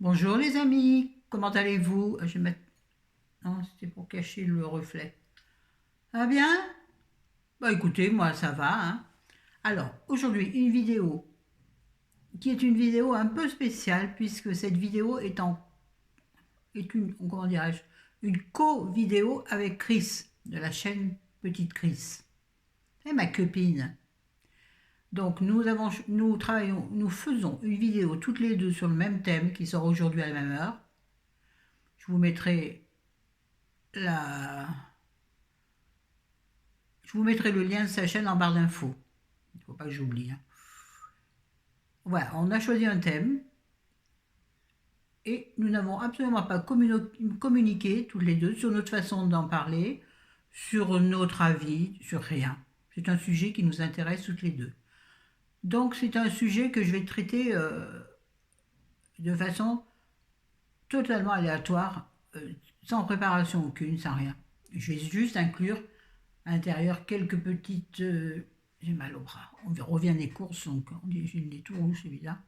Bonjour les amis, comment allez-vous? Je vais mettre... Non, c'était pour cacher le reflet. Ah bien? Bah écoutez, moi ça va, hein. Alors, aujourd'hui, une vidéo qui est une vidéo un peu spéciale puisque cette vidéo est une, comment dirais-je, une co-vidéo avec Chris de la chaîne Petite Chris. C'est ma copine. Donc nous faisons une vidéo toutes les deux sur le même thème qui sort aujourd'hui à la même heure. Je vous mettrai la, Je vous mettrai le lien de sa chaîne en barre d'infos. Il ne faut pas que j'oublie, hein. Voilà, on a choisi un thème et nous n'avons absolument pas communiqué toutes les deux sur notre façon d'en parler, sur notre avis, sur rien. C'est un sujet qui nous intéresse toutes les deux. Donc c'est un sujet que je vais traiter de façon totalement aléatoire, sans préparation aucune, sans rien. Je vais juste inclure à l'intérieur quelques petites... j'ai mal au bras. On revient des courses, donc j'ai le nez tout rouge, c'est bizarre.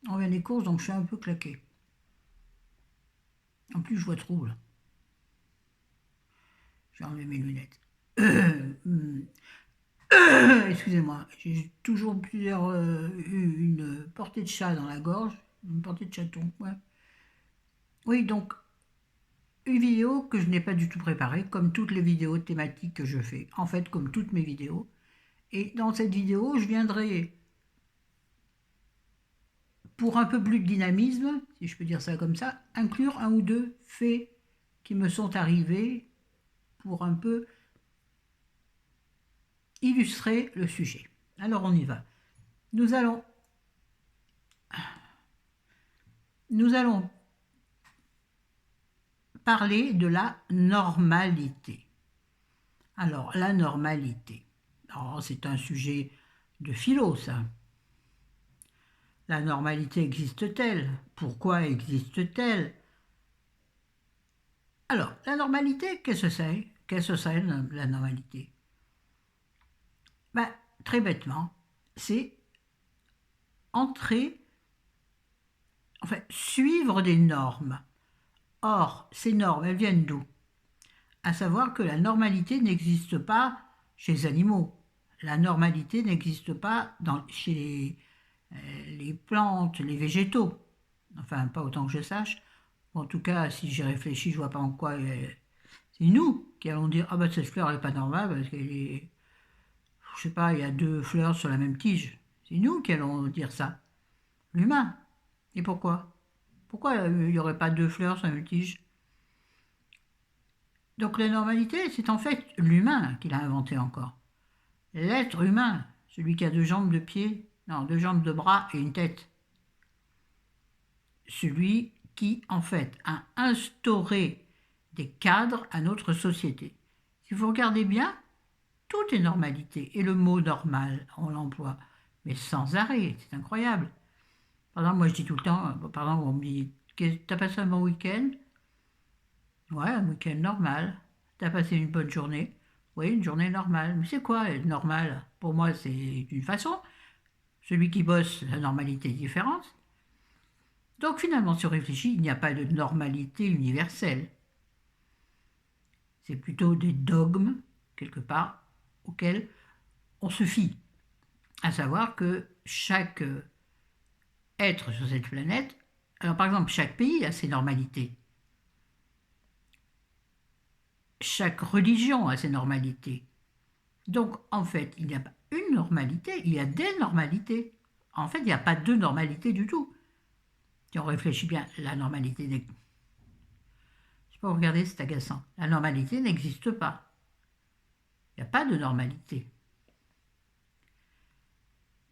On revient des courses, donc je suis un peu claqué. En plus, je vois trouble. J'ai enlevé mes lunettes. Excusez-moi, j'ai toujours eu une portée de chat dans la gorge, une portée de chaton, ouais. Oui, donc une vidéo que je n'ai pas du tout préparée, comme toutes les vidéos thématiques que je fais, en fait comme toutes mes vidéos. Et dans cette vidéo, je viendrai, pour un peu plus de dynamisme, si je peux dire ça comme ça, inclure un ou deux faits qui me sont arrivés pour un peu illustrer le sujet. Alors on y va. Nous allons, nous allons parler de la normalité. Alors la normalité, c'est un sujet de philo, ça. La normalité existe-t-elle? Pourquoi existe-t-elle? Alors, la normalité, qu'est-ce que c'est? Qu'est-ce que c'est la normalité? Ben, très bêtement, c'est entrer, enfin, suivre des normes. Or, ces normes, elles viennent d'où? À savoir que la normalité n'existe pas chez les animaux. La normalité n'existe pas chez les plantes, les végétaux. Enfin, pas autant que je sache. En tout cas, si j'y réfléchis, je vois pas en quoi... c'est nous qui allons dire « Ah ben cette fleur n'est pas normale parce qu'elle est... Je sais pas, il y a deux fleurs sur la même tige. » C'est nous qui allons dire ça. L'humain. Et pourquoi? Pourquoi il n'y aurait pas deux fleurs sur la même tige? Donc la normalité, c'est en fait l'humain qui l'a inventé encore. L'être humain, celui qui a deux jambes, deux pieds, non, deux jambes, deux bras et une tête. Celui qui, en fait, a instauré des cadres à notre société. Si vous regardez bien, tout est normalité. Et le mot normal, on l'emploie, mais sans arrêt, c'est incroyable. Par exemple, moi je dis tout le temps, par exemple, on me dit, t'as passé un bon week-end? Ouais, un week-end normal. T'as passé une bonne journée? Oui, une journée normale. Mais c'est quoi être normal? Pour moi, c'est une façon. Celui qui bosse, la normalité est différente. Donc finalement, si on réfléchit, il n'y a pas de normalité universelle. C'est plutôt des dogmes, quelque part, auxquels on se fie. À savoir que chaque être sur cette planète, alors par exemple, chaque pays a ses normalités. Chaque religion a ses normalités. Donc en fait, il n'y a pas une normalité, il y a des normalités. En fait, il n'y a pas de normalité du tout. Si on réfléchit bien, la normalité des... Je peux regarder, c'est agaçant. La normalité n'existe pas. Il n'y a pas de normalité.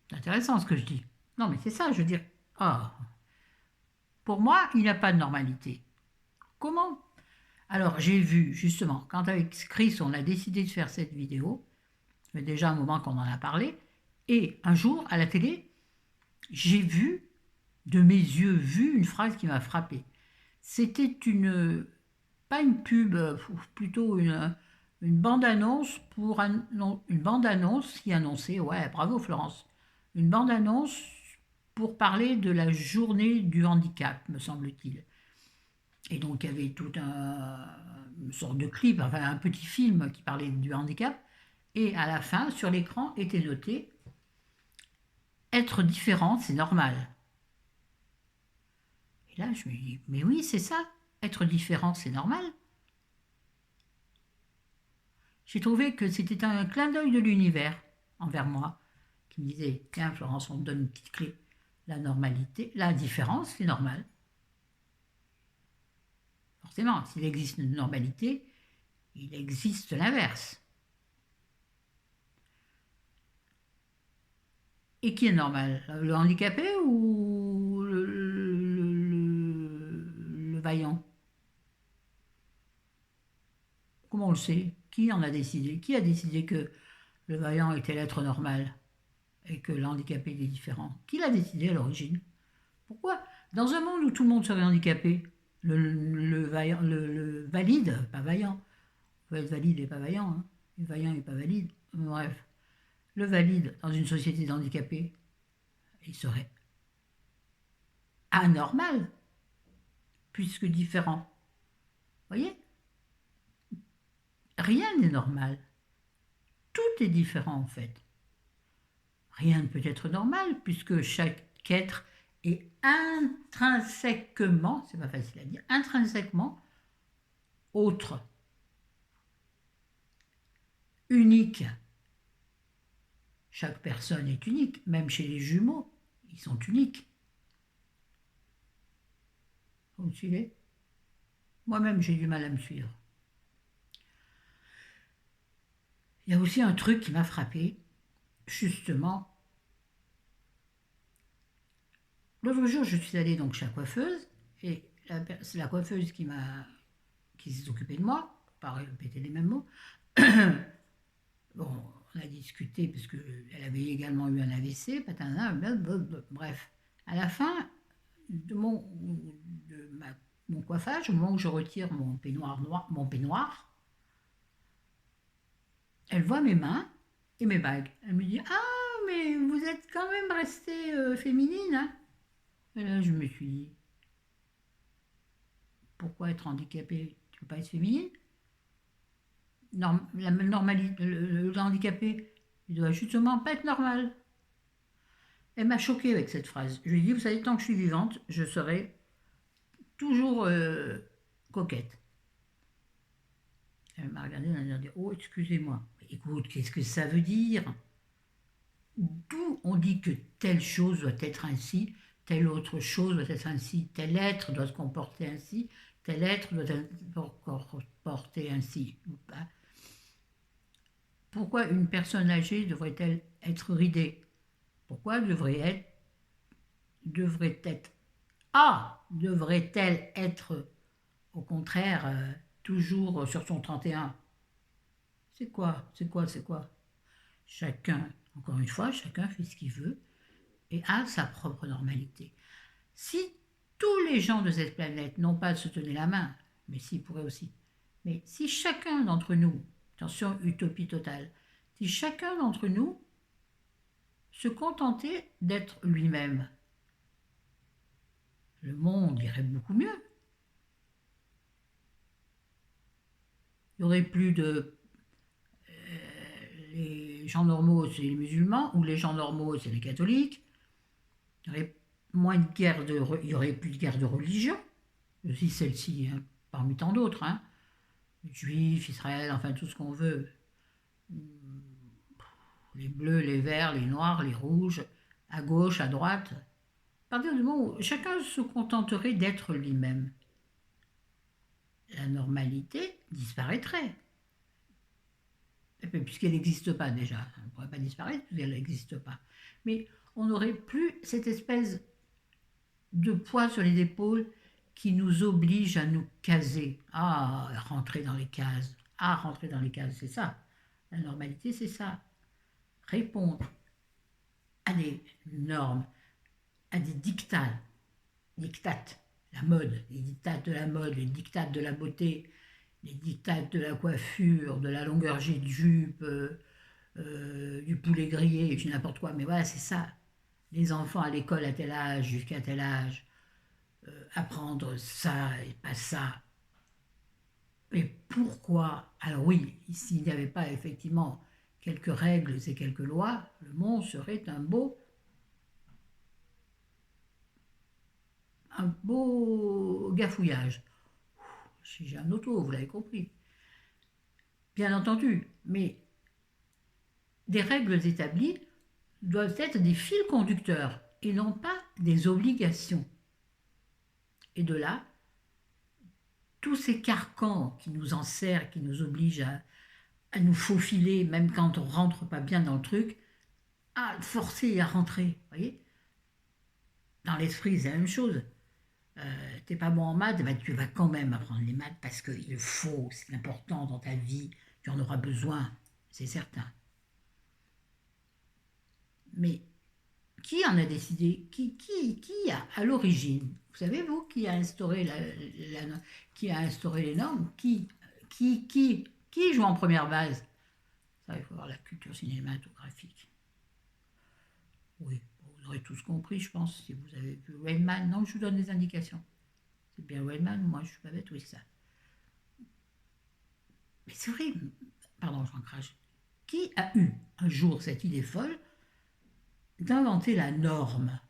C'est intéressant ce que je dis. Non, mais c'est ça, je veux dire. Ah, pour moi, il n'y a pas de normalité. Comment? Alors, j'ai vu, justement, quand avec Chris, on a décidé de faire cette vidéo, ça fait déjà un moment qu'on en a parlé, et un jour, à la télé, j'ai vu, de mes yeux vu, une phrase qui m'a frappée. C'était pas une pub, plutôt une bande-annonce pour une bande-annonce qui annonçait, ouais, bravo Florence, une bande-annonce pour parler de la journée du handicap, me semble-t-il. Et donc, il y avait tout une sorte de clip, enfin un petit film qui parlait du handicap. Et à la fin, sur l'écran, était noté être différente, c'est normal. Et là, je me dis, mais oui, c'est ça, être différent, c'est normal. J'ai trouvé que c'était un clin d'œil de l'univers envers moi, qui me disait, tiens, Florence, on te donne une petite clé. La normalité, la différence, c'est normal. Forcément, s'il existe une normalité, il existe l'inverse. Et qui est normal? Le handicapé ou le vaillant? Comment on le sait? Qui en a décidé? Qui a décidé que le vaillant était l'être normal et que le handicapé était différent? Qui l'a décidé à l'origine? Pourquoi? Dans un monde où tout le monde serait handicapé, le valide, pas vaillant, on peut être valide et pas vaillant, hein. Le vaillant et pas valide, bref. Le valide dans une société d'handicapés, il serait anormal, puisque différent. Vous voyez? Rien n'est normal. Tout est différent en fait. Rien ne peut être normal, puisque chaque être est intrinsèquement, c'est pas facile à dire, intrinsèquement autre, unique. Chaque personne est unique, même chez les jumeaux, ils sont uniques. Vous me suivez? Moi-même, j'ai du mal à me suivre. Il y a aussi un truc qui m'a frappé, justement. L'autre jour, je suis allée donc chez la coiffeuse, et c'est la coiffeuse qui s'est occupée de moi, pour pas répéter les mêmes mots. Bon, on a discuté parce qu'elle avait également eu un AVC, patana, blablabla, bref. À la fin de mon coiffage, au moment où je retire mon peignoir, elle voit mes mains et mes bagues. Elle me dit, ah, mais vous êtes quand même restée féminine, hein? Et là, je me suis dit, pourquoi être handicapée? Tu ne peux pas être féminine? La normalité, le handicapé, il doit justement pas être normal. Elle m'a choquée avec cette phrase. Je lui ai dit, vous savez, tant que je suis vivante, je serai toujours coquette. Elle m'a regardé, elle m'a dit, oh, excusez-moi. Écoute, qu'est-ce que ça veut dire? D'où on dit que telle chose doit être ainsi, telle autre chose doit être ainsi, tel être doit se comporter ainsi, tel être doit se comporter ainsi. Pourquoi une personne âgée devrait-elle être ridée? Pourquoi devrait-elle être au contraire toujours sur son 31? C'est quoi? Chacun, encore une fois, chacun fait ce qu'il veut et a sa propre normalité. Si tous les gens de cette planète n'ont pas de se tenir la main, mais s'ils pourraient aussi, mais si chacun d'entre nous, attention, utopie totale, si chacun d'entre nous se contentait d'être lui-même, le monde irait beaucoup mieux. Il n'y aurait plus de les gens normaux, c'est les musulmans, ou les gens normaux, c'est les catholiques. Il y aurait il y aurait plus de guerre de religion, aussi celle-ci, hein, parmi tant d'autres, hein. Juifs, Israël, enfin tout ce qu'on veut. Les bleus, les verts, les noirs, les rouges, à gauche, à droite. À partir du moment où chacun se contenterait d'être lui-même, la normalité disparaîtrait. Puisqu'elle n'existe pas déjà. Elle ne pourrait pas disparaître puisqu'elle n'existe pas. Mais on n'aurait plus cette espèce de poids sur les épaules qui nous oblige à nous caser. Ah, rentrer dans les cases. Ah, rentrer dans les cases, c'est ça. La normalité, c'est ça. Répondre à des normes, à des dictats, la mode, les dictats de la mode, les dictats de la beauté, les dictats de la coiffure, de la longueur G de jupe, du poulet grillé, je n'importe quoi, mais voilà, c'est ça. les enfants à l'école à tel âge, jusqu'à tel âge, apprendre ça et pas ça. Et pourquoi? Alors oui, s'il n'y avait pas effectivement quelques règles et quelques lois, le monde serait un beau gafouillage. J'ai un auto, vous l'avez compris. Bien entendu, mais des règles établies doivent être des fils conducteurs et non pas des obligations. Et de là, tous ces carcans qui nous enserrent, qui nous obligent à nous faufiler, même quand on rentre pas bien dans le truc, à forcer à rentrer. Vous voyez, dans l'esprit, c'est la même chose. T'es pas bon en maths, ben, tu vas quand même apprendre les maths parce qu'il faut, c'est important dans ta vie, tu en auras besoin, c'est certain. Mais qui en a décidé? Qui a, à l'origine, vous savez, vous, qui a instauré, qui a instauré les normes? Qui joue en première base? Ça, il faut avoir la culture cinématographique. Oui, vous aurez tous compris, je pense, si vous avez vu Rain Man. Non, je vous donne des indications. C'est bien Rain Man, moi je suis pas bête, oui, c'est ça. Mais c'est vrai, pardon, j'en crache. Qui a eu un jour cette idée folle d'inventer la norme?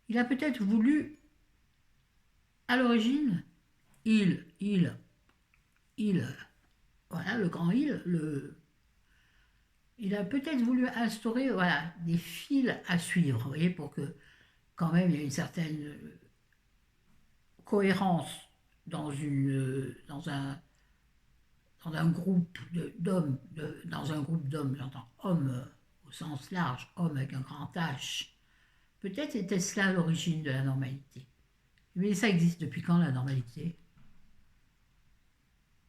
Il a peut-être voulu, à l'origine, il, voilà, le grand il a peut-être voulu instaurer, voilà, des fils à suivre, vous voyez, pour que quand même il y ait une certaine cohérence dans un groupe d'hommes, dans un groupe d'hommes, j'entends hommes au sens large, hommes avec un grand H. Peut-être était cela l'origine de la normalité. Mais ça existe depuis quand, la normalité?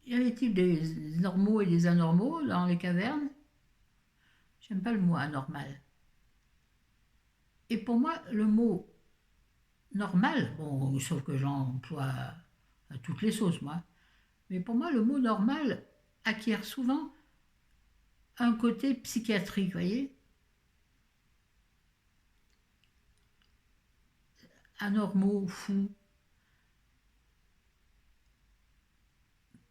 Y avait-il des normaux et des anormaux dans les cavernes? J'aime pas le mot anormal. Et pour moi, le mot normal, bon, sauf que j'en emploie à toutes les sauces, moi, mais pour moi, le mot normal acquiert souvent un côté psychiatrique, vous voyez? Anormaux, fous.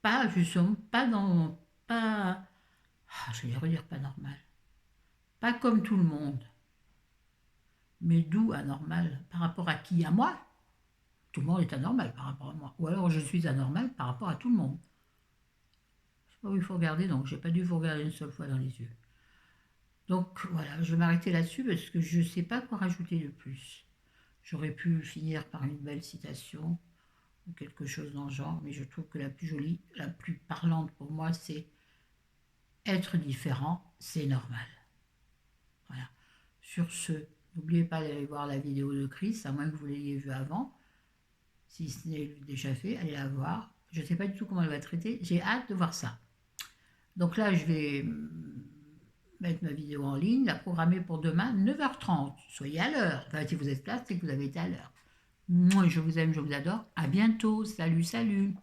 Pas, justement, pas dans. Pas. Je vais redire pas normal. Pas comme tout le monde. Mais d'où anormal? Par rapport à qui? À moi? Tout le monde est anormal par rapport à moi. Ou alors je suis anormal par rapport à tout le monde. Je sais pas où il faut regarder, donc j'ai pas dû vous regarder une seule fois dans les yeux. Donc voilà, je vais m'arrêter là-dessus parce que je ne sais pas quoi rajouter de plus. J'aurais pu finir par une belle citation ou quelque chose dans le genre, mais je trouve que la plus jolie, la plus parlante pour moi, c'est être différent, c'est normal. Voilà. Sur ce, n'oubliez pas d'aller voir la vidéo de Chris, à moins que vous l'ayez vue avant. Si ce n'est déjà fait, allez la voir. Je ne sais pas du tout comment elle va traiter. J'ai hâte de voir ça. Donc là, je vais mettre ma vidéo en ligne, la programmer pour demain, 9h30. Soyez à l'heure. Enfin, si vous êtes là, c'est que vous avez été à l'heure. Moi, je vous aime, je vous adore. À bientôt. Salut, salut.